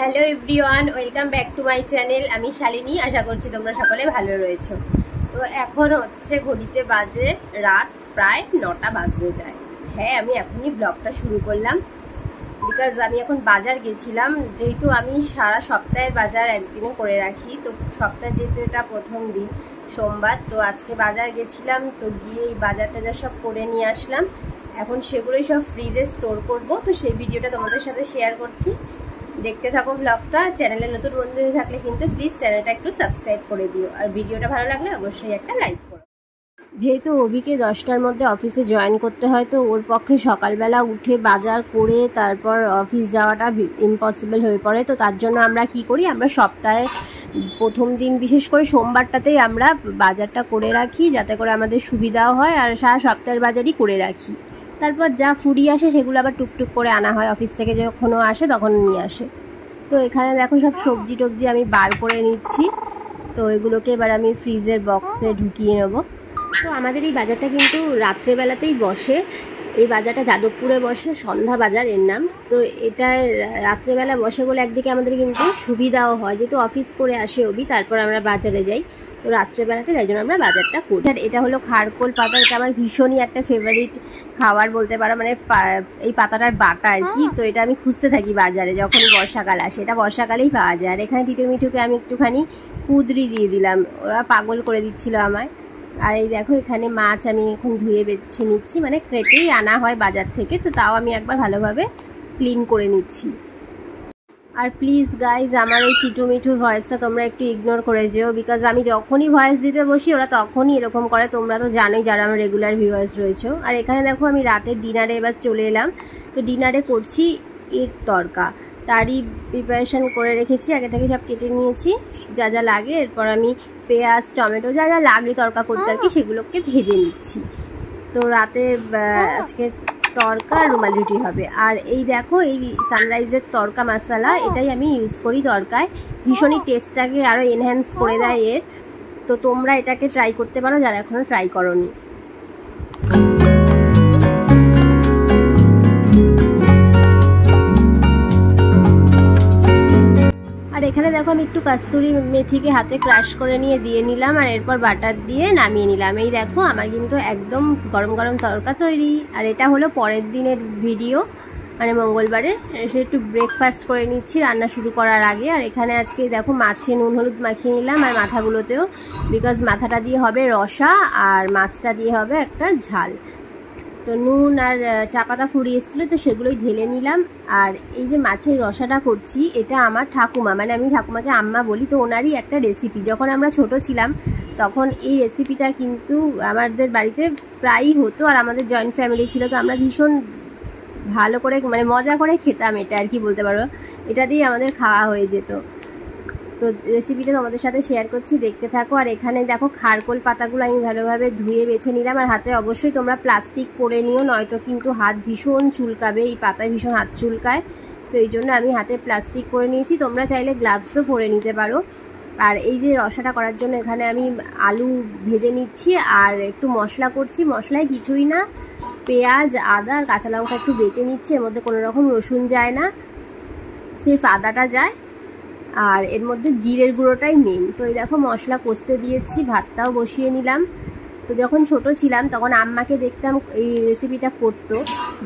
Hello everyone, welcome back to my channel. আমি শালিনী, আশা করছি তোমরা সকলে ভালো রয়েছো। তো এখন হচ্ছে ঘড়িতে বাজে রাত প্রায় 9টা বাজতে যায়। হ্যাঁ, আমি এখনই ব্লগটা শুরু করলাম বিকজ আমি এখন বাজার গেছিলাম। যেহেতু আমি সারা সপ্তাহের বাজার একদিনে করে রাখি, তো সপ্তাহে যেহেতু এটা প্রথম দিন সোমবার, তো আজকে বাজার গেছিলাম। তো গিয়ে এই বাজার টাজার সব করে নিয়ে আসলাম। এখন সেগুলোই সব ফ্রিজে স্টোর করব। তো সেই ভিডিওটা তোমাদের সাথে শেয়ার করছি, দেখতে থাকো ব্লগটা। চ্যানেলে নতুন বন্ধু হয়ে থাকলে কিন্তু প্লিজ চ্যানেলটা একটু সাবস্ক্রাইব করে দিও, আর ভিডিওটা ভালো লাগলে অবশ্যই একটা লাইক করো। যেহেতু অভিকে 10টার মধ্যে অফিসে জয়েন করতে হয়, তো ওর পক্ষে সকালবেলা উঠে বাজার করে তারপর অফিস যাওয়াটা ইম্পসিবল হয়ে পড়ে। তো তার জন্য আমরা কি করি, আমরা সপ্তাহে প্রথম দিন বিশেষ করে সোমবারটাতেই আমরা বাজারটা করে রাখি, যাতে করে আমাদের সুবিধাও হয়, আর সারা সপ্তাহের বাজারই করে রাখি। তারপর যা ফুরি আসে সেগুলো আবার টুকটুক করে আনা হয়, অফিস থেকে যখনও আসে তখন নিয়ে আসে। তো এখানে দেখো সব সবজি টবজি আমি বার করে নিচ্ছি। তো এগুলোকে এবার আমি ফ্রিজের বক্সে ঢুকিয়ে নেব। তো আমাদের এই বাজারটা কিন্তু রাত্রেবেলাতেই বসে। এই বাজারটা যাদবপুরে বসে, সন্ধ্যা বাজার এর নাম। তো এটা রাত্রেবেলা বসে বলে একদিকে আমাদের কিন্তু সুবিধাও হয়, যেহেতু অফিস করে আসে অভি, তারপর আমরা বাজারে যাই। তো রাত্রেবেলাতে তাই জন্য আমরা বাজারটা করি। আর এটা হলো খারকোল পাতা। এটা আমার ভীষণই একটা ফেভারিট খাবার বলতে পারো, মানে এই পাতাটার বাটা আর কি। তো এটা আমি খুঁজতে থাকি বাজারে যখন বর্ষাকাল আসে, এটা বর্ষাকালেই পাওয়া যায়। আর এখানে টিটু মিঠুকে আমি একটুখানি কুদরি দিয়ে দিলাম, ওরা পাগল করে দিচ্ছিল আমায়। আর এই দেখো এখানে মাছ আমি এখন ধুয়ে বেছে নিচ্ছি, মানে কেটেই আনা হয় বাজার থেকে, তো তাও আমি একবার ভালোভাবে ক্লিন করে নিচ্ছি। আর প্লিজ গাইজ, আমার এই টিটু মিঠুর ভয়েসটা তোমরা একটু ইগনোর করে যেও, বিকজ আমি যখনই ভয়েস দিতে বসি ওরা তখনই এরকম করে। তোমরা তো জানোই যারা আমার রেগুলার ভিউয়ার্স রয়েছে। আর এখানে দেখো আমি রাতের ডিনারে এবার চলে এলাম। তো ডিনারে করছি এগ তড়কা, তারই প্রিপারেশান করে রেখেছি, আগে থেকে সব কেটে নিয়েছি যা যা লাগে। এরপর আমি পেঁয়াজ টমেটো যা যা লাগে তড়কা করতে আর কি, সেগুলোকে ভেজে নিচ্ছি। তো রাতে আজকে তড়কা আর রুমাল রুটি হবে। আর এই দেখো এই সানরাইজের তড়কা মশলা, এটাই আমি ইউজ করি তড়কায়। ভীষণই টেস্টটাকে আরও এনহ্যান্স করে দেয় এর। তো তোমরা এটাকে ট্রাই করতে পারো যারা এখনও ট্রাই করোনি। আর এখানে দেখো আমি একটু কাস্তুরি মেথিকে হাতে ক্রাশ করে নিয়ে দিয়ে নিলাম, আর এরপর বাটার দিয়ে নামিয়ে নিলাম। এই দেখো আমার কিন্তু একদম গরম গরম তড়কা তৈরি। আর এটা হলো পরের দিনের ভিডিও, মানে মঙ্গলবারের। সে একটু ব্রেকফাস্ট করে নিচ্ছি রান্না শুরু করার আগে। আর এখানে আজকে দেখো মাছে নুন হলুদ মাখিয়ে নিলাম, আর মাথাগুলোতেও, বিকজ মাথাটা দিয়ে হবে রসা আর মাছটা দিয়ে হবে একটা ঝাল। তো নুন আর চা পাতা ফুরিয়ে এসেছিলো, তো সেগুলোই ঢেলে নিলাম। আর এই যে মাছের রসাটা করছি, এটা আমার ঠাকুমা, মানে আমি ঠাকুমাকে আম্মা বলি, তো ওনারই একটা রেসিপি। যখন আমরা ছোট ছিলাম তখন এই রেসিপিটা কিন্তু আমাদের বাড়িতে প্রায়ই হতো, আর আমাদের জয়েন্ট ফ্যামিলি ছিল, তো আমরা ভীষণ ভালো করে মানে মজা করে খেতাম এটা আর কি বলতে পারো। এটা দিয়েই আমাদের খাওয়া হয়ে যেত। তো রেসিপিটা তোমাদের সাথে শেয়ার করছি, দেখতে থাকো। আর এখানে দেখো খারকোল পাতাগুলো আমি ভালোভাবে ধুয়ে বেছে নিলাম। আর হাতে অবশ্যই তোমরা প্লাস্টিক পরে নিও, নয়তো কিন্তু হাত ভীষণ চুলকাবে, এই পাতায় ভীষণ হাত চুলকায়। তো এই জন্য আমি হাতে প্লাস্টিক পরে নিয়েছি, তোমরা চাইলে গ্লাভসও পরে নিতে পারো। আর এই যে রসাটা করার জন্য এখানে আমি আলু ভেজে নিচ্ছি আর একটু মশলা করছি। মশলায় কিছুই না, পেঁয়াজ আদা আর কাঁচা লঙ্কা একটু বেটে নিচ্ছি। এর মধ্যে কোনো রকম রসুন যায় না, সির্ফ আদাটা যায়, আর এর মধ্যে জিরের গুঁড়োটাই মেন। তো এই দেখো মশলা কষতে দিয়েছি, ভাতটাও বসিয়ে নিলাম। তো যখন ছোট ছিলাম তখন আম্মাকে দেখতাম এই রেসিপিটা করতো,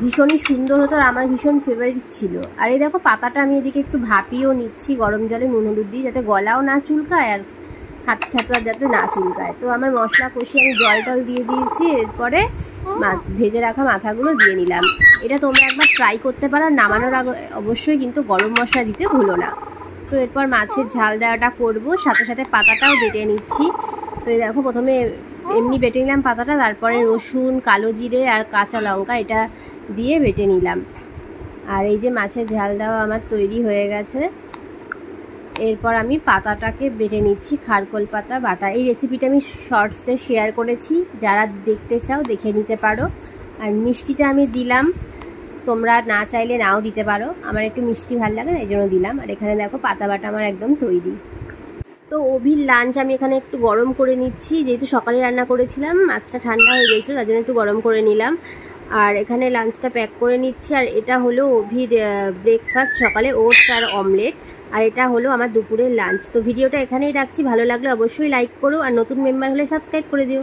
ভীষণই সুন্দর হতো, আর আমার ভীষণ ফেভারিট ছিল। আর এই দেখো পাতাটা আমি এদিকে একটু ভাপিয়েও নিচ্ছি গরম জলে নুন হলুদ দিয়ে, যাতে গলাও না চুলকায় আর হাত ঠাতা যাতে না চুলকায়। তো আমার মশলা কষিয়ে আমি জল টল দিয়ে দিয়েছি। এরপরে ভেজে রাখা মাথাগুলো দিয়ে নিলাম। এটা তোমরা একবার ট্রাই করতে পারো, নামানোর আগে অবশ্যই কিন্তু গরম মশলা দিতে ভুলো না। তো এরপর মাছের ঝাল দেওয়াটা করবো, সাথে সাথে পাতাটাও বেটে নিচ্ছি। তো এই দেখো প্রথমে এমনি বেটে নিলাম পাতাটা, তারপরে রসুন কালো জিরে আর কাঁচা লঙ্কা এটা দিয়ে বেটে নিলাম। আর এই যে মাছের ঝাল দেওয়া আমার তৈরি হয়ে গেছে। এরপর আমি পাতাটাকে বেটে নিচ্ছি, খারকোল পাতা বাটা। এই রেসিপিটা আমি শর্টসে শেয়ার করেছি, যারা দেখতে চাও দেখে নিতে পারো। আর মিষ্টিটা আমি দিলাম, তোমরা না চাইলে নাও দিতে পারো, আমার একটু মিষ্টি ভালো লাগে এই জন্য দিলাম। আর এখানে দেখো পাতা বাটা আমার একদম তৈরি। তো অভির লাঞ্চ আমি এখানে একটু গরম করে নিচ্ছি, যেহেতু সকালে রান্না করেছিলাম, মাছটা ঠান্ডা হয়ে গিয়েছিলো, তার জন্য একটু গরম করে নিলাম। আর এখানে লাঞ্চটা প্যাক করে নিচ্ছি। আর এটা হলো অভির ব্রেকফাস্ট, সকালে ওটস আর অমলেট। আর এটা হলো আমার দুপুরের লাঞ্চ। তো ভিডিওটা এখানেই রাখছি, ভালো লাগলে অবশ্যই লাইক করো, আর নতুন মেম্বার হলে সাবস্ক্রাইব করে দিও।